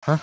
Hah?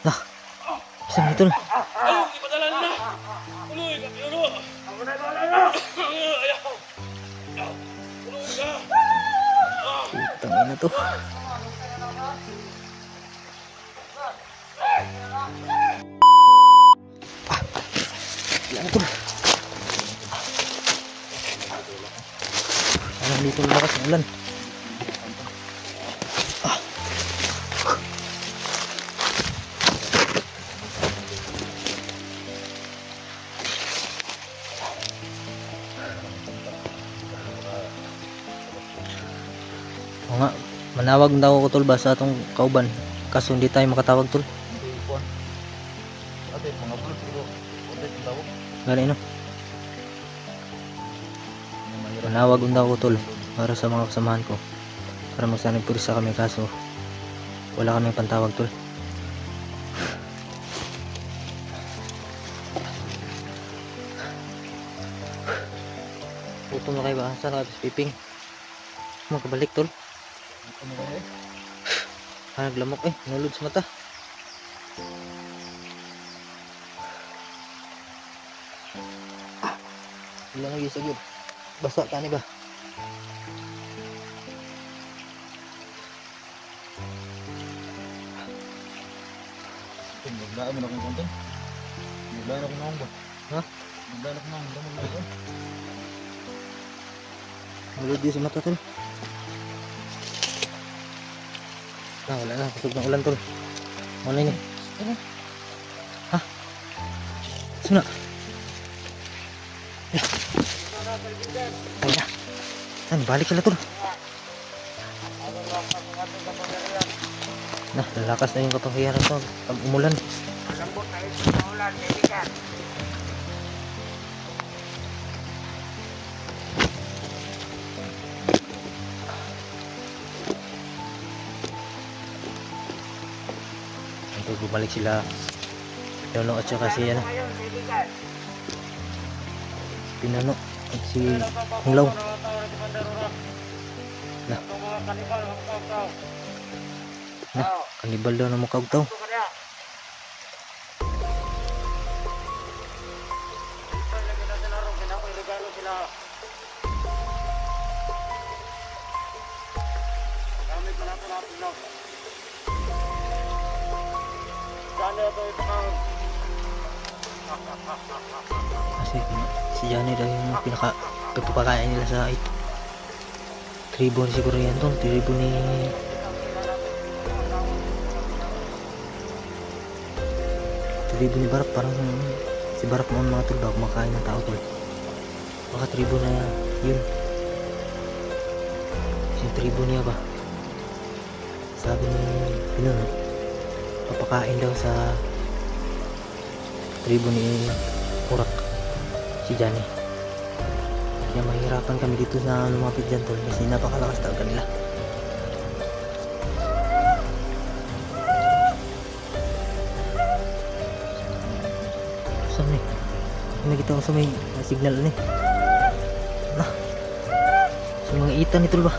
Lah, isang ito na. Ayaw, ipadala na! Tuloy ka, pinuno! Ako na ipadala na! Ayaw! Tuloy ka! Putang ina to. Ilan ito? Parang dito lumakas ang ulan. O nga, manawag daw ako tol ba sa atong kauban, kaso hindi tayo makatawag tol. Ate, mga bulot siguro. Ate, tawag. Gani no? Manawag daw ako tol para sa mga kasamahan ko, para magsanay purisa kami, kaso wala kami pantawag tol. Gutom na kayo ba? Saan ka piping? Magkabalik tol. Ano ba eh? Naglamok nulod sa mata. Ilang lagi sa gyud. Basa tani ba? Maglaan mo na kung konti. Maglaan ako naong ba? Ha? Maglaan ako naong. Maglaan. Nulod din sa mata tol. Wala na, kusog ng ulan tol. Ano ini? Ha? Sino? Ay na. Saan? Balik sila tol. Nah, lalakas na yung kapahiyaran tol pag umulan. Malambot na ito sa ulan, kaibigan. Ito, bumalik sila Pinano at saka si ano, Pinano at si Hunglaw. Nah, kanibal daw na mukhang tao. Kasi si Johnny daw yung pinapakain nila sa tribo siguro yan tol, tribo ni Barak. Parang si Barak noon mga tol bago kumakain ng tao tol, baka tribo na yun, si tribo niya ba, sabi ni Pinuno papakain daw sa tribo ni Urak si Johnny. Kaya mahirapan kami dito sa lumapit dyan tol, kasi napakalakas talaga nila. Saan eh? Nakita ko sa may signal na eh. Sa mga itan ito ba?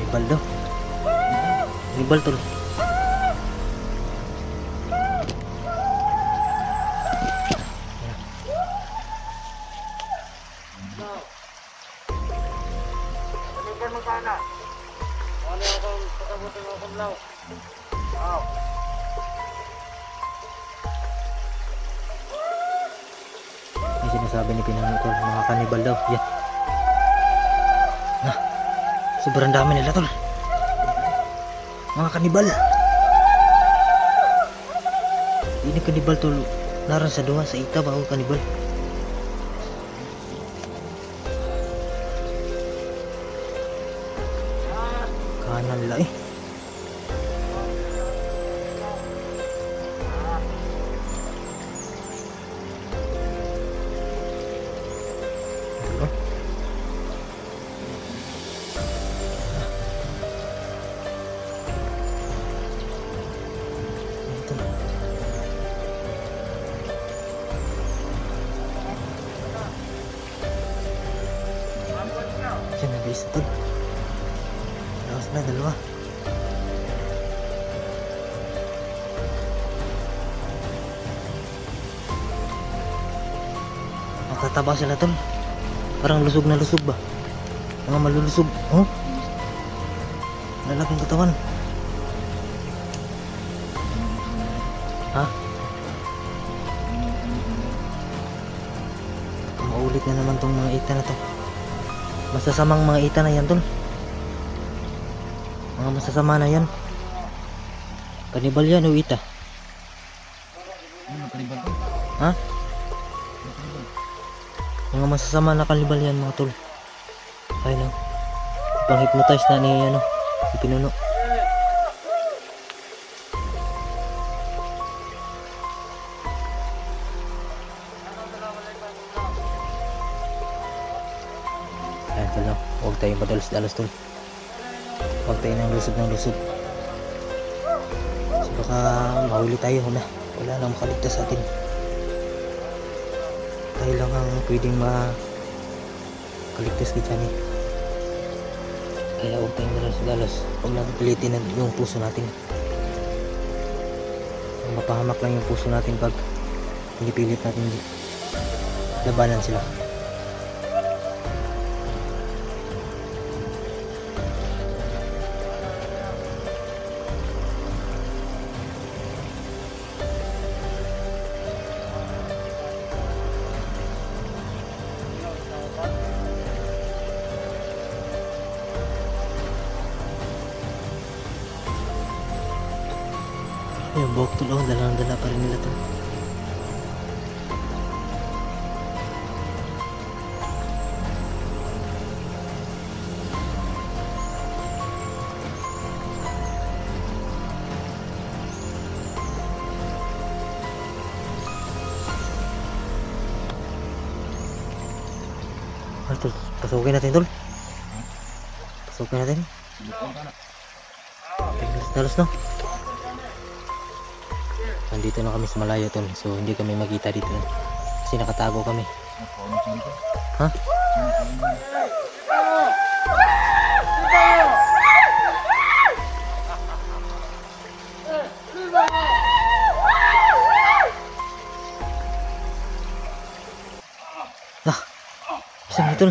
Kanibal daw. Kanibal tol. May sinasabi ni Pinang tol, mga kanibal daw. Yan. Sobrang dami nila tol. Mga kanibal. Ini kanibal tol. Naran sa duha sa ita bago kanibal. Kanan nila Bilis na tol. Dalawa sila, dalawa. Matataba sila tol. Parang lusog na lusog ba? Mga malulusog. Oh? Lalaking katawan. Ha? Maulit na naman tong mga ita na to. Masasamang mga ita na yan tol. Mga masasama na yan. Kanibal yan o ita? Kanibal to. Ha? Mga masasama na kanibal yan mga tol. Ay lang. Pang-hypnotize na ni ano, si Pinuno. Ayan tol, huwag tayong madalos-dalos tol. Huwag tayong ng lusog. So baka mahuli tayo na. Wala nang makaligtas sa atin. Tayo lang ang pwedeng makaligtas kay Johnny. Kaya huwag tayong dalos-dalos. Huwag natin pilitin yung puso natin. Mapahamak lang yung puso natin pag pinipilit natin labanan sila. Yung buhok tulo, dalang-dala pa rin nila to. Ano tol? Pasukin natin tol. Pasukin natin. Dalos no? Nandito na kami sa malayo tol, so hindi kami makita dito kasi nakatago kami. Ha? Ah, isang tol.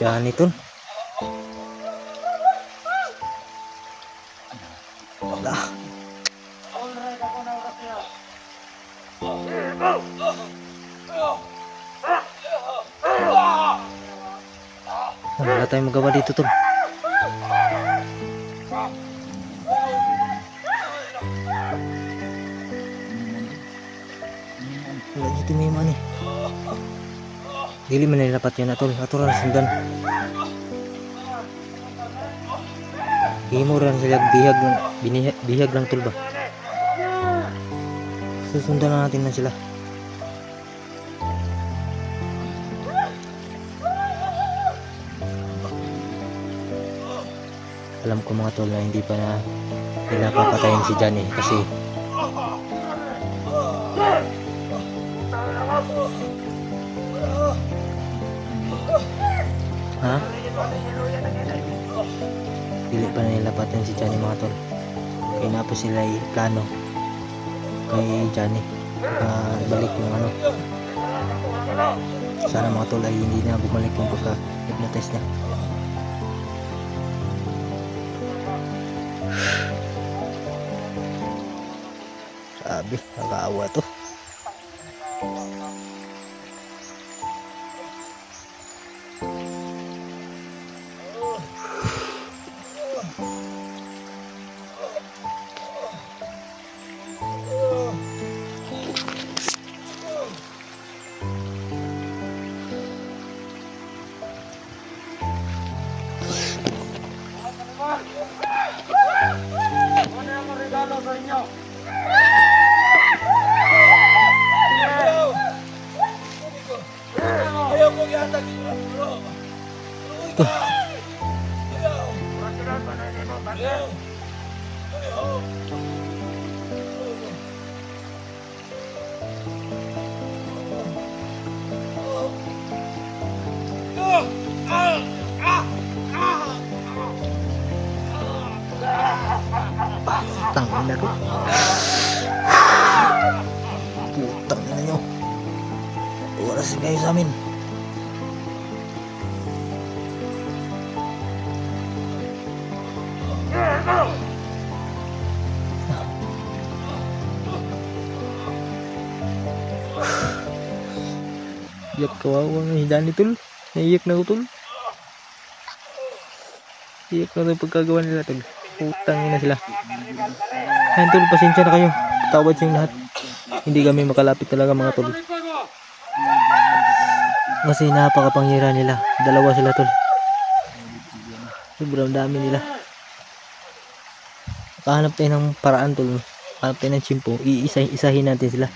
Johnny tol. Ah. Wala tayong magawa dito tol. Wala dito may mani. Dili man nila dapat yun atol. Aturan sundan. Himo ran sila bihag lang tol ba. Susundan na natin na sila. Alam ko mga tol na hindi pa na nila papatayin si Johnny kasi ha? Pili pa na nilapatan si Johnny mga tol. Kaya na po sila plano kay Johnny balik yung ano. Sana mga tol ay hindi na bumalik yung pagka-hypnotize niya. Sabi, nakaawa to. Ano ang regalo sa inyo? Ayaw ko yatag ito. ina to. Putang ina nyo. Oras kayo sa amin. Iyak kawawa nga si Johnny tol. Naiyak na ko tol. Iyak na ito pagkagawa nila tol. Putang ina sila. Ayun tol, pasensya na kayo. Tawad sa lahat. Hindi kami makalapit talaga mga tol. Kasi napakapangyarihan nila. Dalawa sila tol. Sobrang dami nila. Kahanap tayo ng paraan tol. Kahanap tayo ng tsimpo. Iisa-isahin natin sila.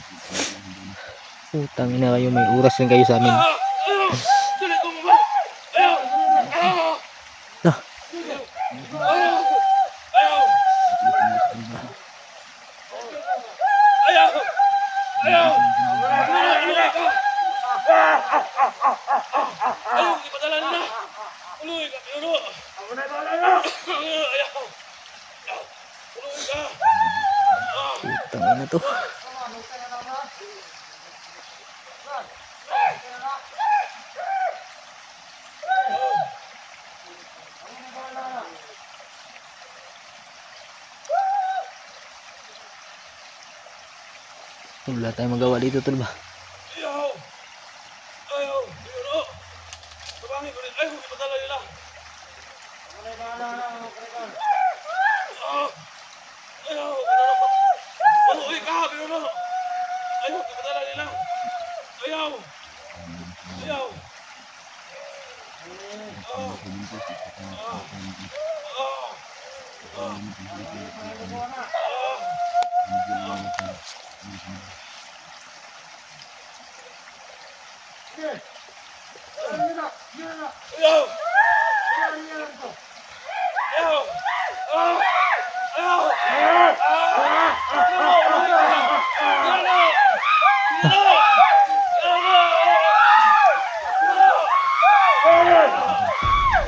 Putang ina kayo. May oras lang kayo sa amin. Lah. Putang ina to. Wala tayong magawa dito tol ba?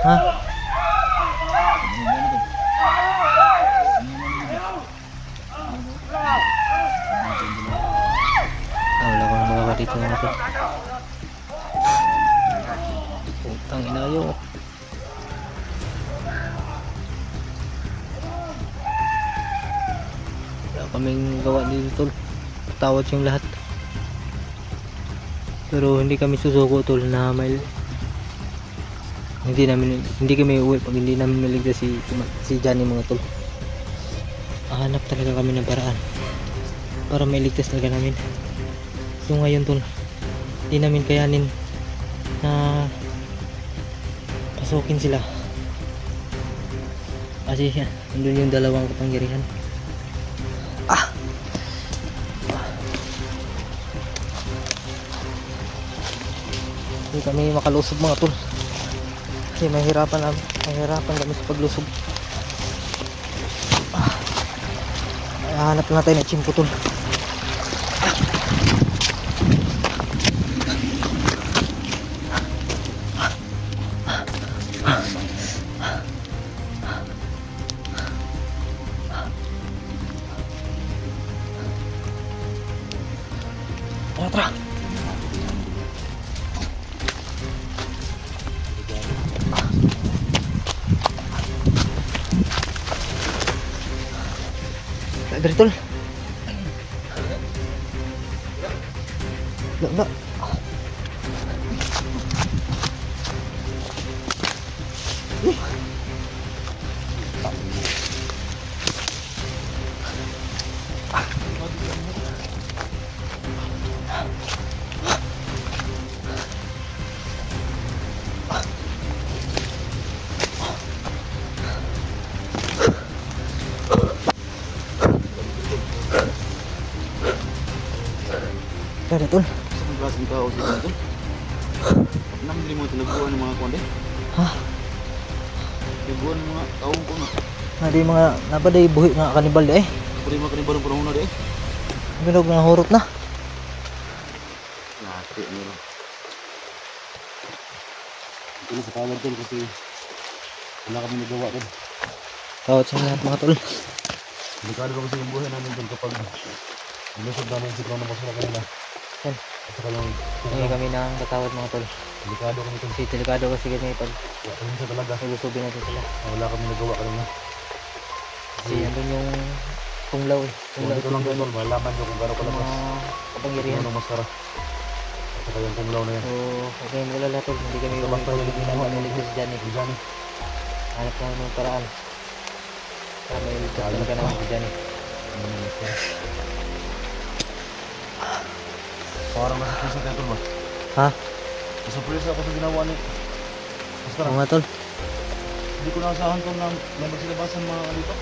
Hah? Wala ko nang magawa dito mga tol. Putang ina kayo. Wala kaming gawa dito tol. Patawad yung lahat. Pero hindi kami susuko tol na may hindi kami uuwi pag hindi namin maligtas si Johnny mga tol. Hanap talaga kami ng paraan para mailigtas talaga namin. So ngayon tol, hindi namin kayanin na pasukin sila kasi nandun yung dalawang kapangyarihan. Hindi kami makalusob mga tol kasi mahirapan kami sa paglusob. Hanap na tayo ng tsimpo tol. Tara. Dari tol. Enggak. Ada tol. Sa klaseng tao sila tol. Namili mo talabuan ng mga konde. Hah? Talabuan ng mga taong ko na. Nadi mga napaday buhi nga kanibal di eh. Pwede mga kanibalong panahon na di eh. Binog nga hurot na. Lati nila. Ito sa tawad tol kasi wala kami nagawa tol. Tawad sa lahat mga tol. Delikado daw kasi yung buhay namin dun kapag ilusog namin si Krono Basura kanila. Yan. At saka yung Hingi kami ng katawad mga tol. delikado kami dun. Kasi delikado kasi kami pag Minsan talaga, ilusubin natin sila. wala kami nagawa kanina. Kasi andun yung tunglaw eh. Kung dito lang doon, malaman nyo kung gano'n kalabas. Mga kapangyarihan. Yung maskara. At saka yung kunglaw na yan. So, okay, wala lang tol. Hindi kami Ito basta yung iligtas dyan eh. Diyan eh. Hanap namin ng paraan. Para may iligtas talaga namin dyan eh. Parang nasa prison tayo tol ba? Ha? Nasa prison ako sa ginawa ni Maskara. Oo nga tol. Hindi ko naasahan tol na may magsilabasan mga dito.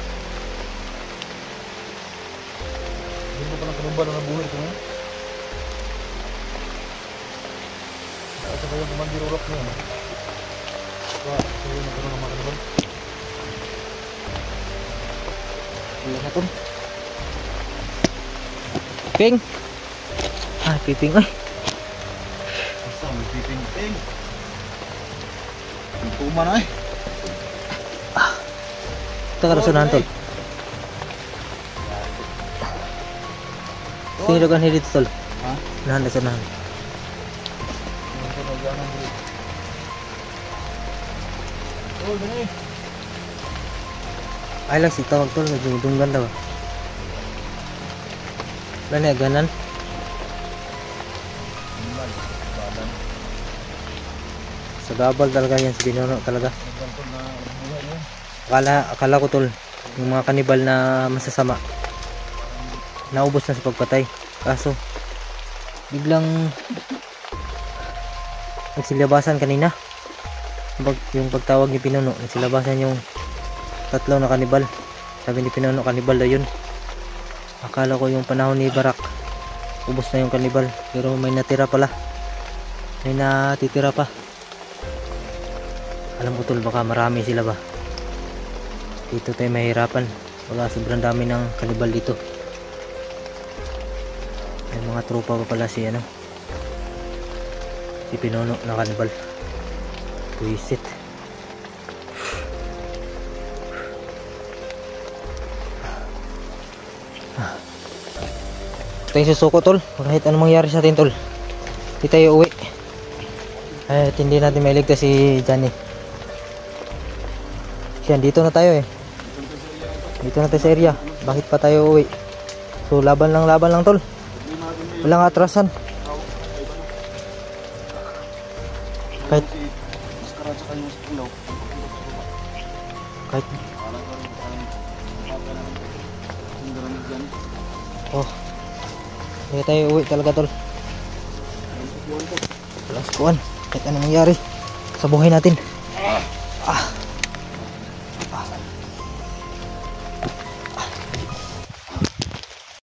Hindi ko palang kanumba na nabuhay ko ngayon. At saka yung kumandir urak na yan. Saka yung nagkaroon ng mga kanumba. Wala na tol. Ping! Ah, piping ay. Basta may piping-ping. Ang tuma na eh. Ito karasunahan tol. Sino kan hirit tol? Ha? Nahan na sunahan. Ang tunaganan dito. Oh, dali. Ay lang si tawag tol. Nagdunggan daw. Wala na ganan. Sa gabal talaga yan si Binono talaga. Nagkantol na buhay niya. Akala ko tol, yung mga kanibal na masasama naubos na sa pagpatay. Kaso biglang nagsilabasan kanina. Yung pagtawag ni Pinuno, nagsilabasan yung tatlo na kanibal. Sabi ni Pinuno, kanibal daw yun. Akala ko yung panahon ni Barak ubos na yung kanibal, pero may natira pala. May natitira pa. Alam ko tol, baka marami sila ba. Dito tayo mahirapan. Baka sobrang dami ng kanibal dito. May mga tropa pa pala si ano, si Pinuno na kanibal. Tuisit. Ito yung susuko tol. Kahit anong mangyari sa atin tol, hindi tayo uwi. At hindi natin mailigtas si Johnny. Yan, dito na tayo eh. Dito na tayo sa area. Bakit pa tayo uwi? So laban lang tol. Walang atrasan. Kahit Maskara at saka yung kunglaw. kahit oh, hindi tayo uwi talaga tol. Walang sukuan. Kahit anong mangyari sa buhay natin.